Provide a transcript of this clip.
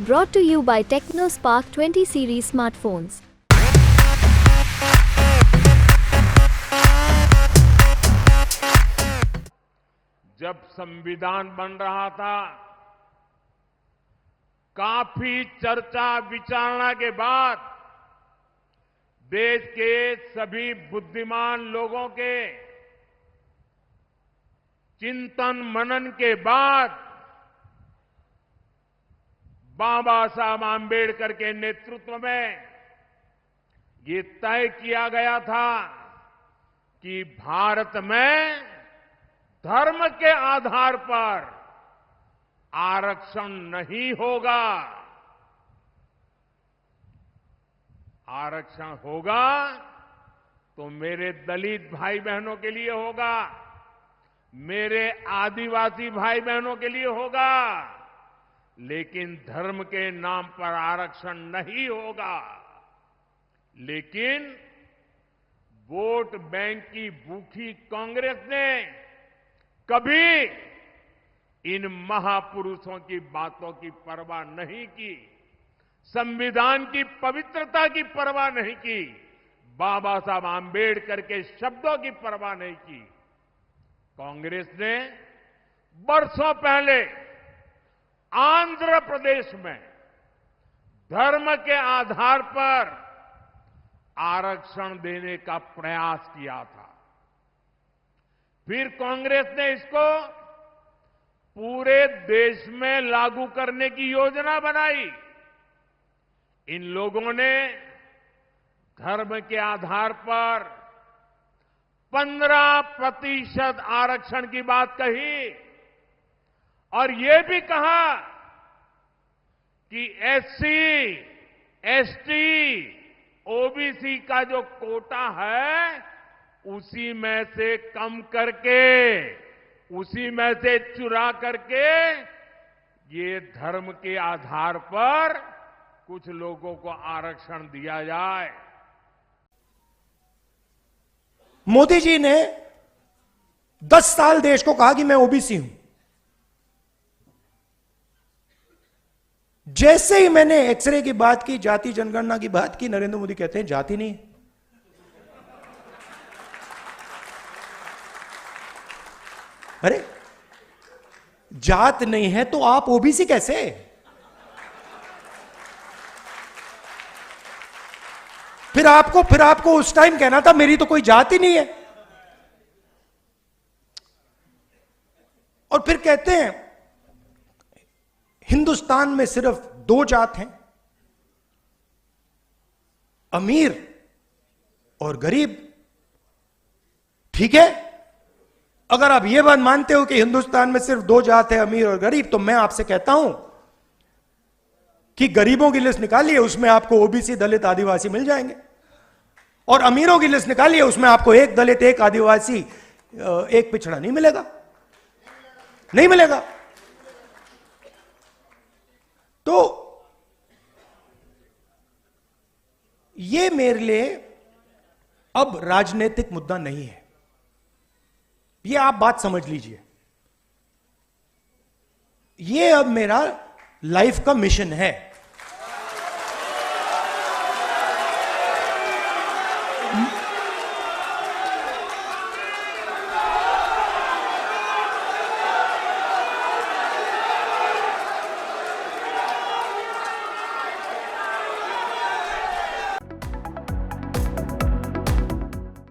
Brought to you by TechnoSpark 20 series smartphones. जब संविधान बन रहा था, काफी चर्चा विचारणा के बाद देश के सभी बुद्धिमान लोगों के चिंतन मनन के बाद बाबा साहब आंबेडकर के नेतृत्व में ये तय किया गया था कि भारत में धर्म के आधार पर आरक्षण नहीं होगा। आरक्षण होगा तो मेरे दलित भाई बहनों के लिए होगा, मेरे आदिवासी भाई बहनों के लिए होगा, लेकिन धर्म के नाम पर आरक्षण नहीं होगा। लेकिन वोट बैंक की भूखी कांग्रेस ने कभी इन महापुरुषों की बातों की परवाह नहीं की, संविधान की पवित्रता की परवाह नहीं की, बाबा साहब आंबेडकर के शब्दों की परवाह नहीं की। कांग्रेस ने बरसों पहले आंध्र प्रदेश में धर्म के आधार पर आरक्षण देने का प्रयास किया था। फिर कांग्रेस ने इसको पूरे देश में लागू करने की योजना बनाई। इन लोगों ने धर्म के आधार पर 15% आरक्षण की बात कही और ये भी कहा कि एससी, एसटी, ओबीसी का जो कोटा है उसी में से कम करके, उसी में से चुरा करके ये धर्म के आधार पर कुछ लोगों को आरक्षण दिया जाए। मोदी जी ने 10 साल देश को कहा कि मैं ओबीसी हूं। जैसे ही मैंने एक्सरे की बात की, जाति जनगणना की बात की, नरेंद्र मोदी कहते हैं जाति नहीं। अरे जात नहीं है तो आप ओबीसी कैसे? फिर आपको उस टाइम कहना था मेरी तो कोई जात ही नहीं है। और फिर कहते हैं हिंदुस्तान में सिर्फ 2 जात हैं, अमीर और गरीब। ठीक है, अगर आप यह बात मानते हो कि हिंदुस्तान में सिर्फ 2 जात है, अमीर और गरीब, तो मैं आपसे कहता हूं कि गरीबों की लिस्ट निकालिए, उसमें आपको ओबीसी, दलित, आदिवासी मिल जाएंगे। और अमीरों की लिस्ट निकालिए, उसमें आपको एक दलित, एक आदिवासी, एक पिछड़ा नहीं मिलेगा, नहीं मिलेगा। तो ये मेरे लिए अब राजनीतिक मुद्दा नहीं है, ये आप बात समझ लीजिए। ये अब मेरा लाइफ का मिशन है।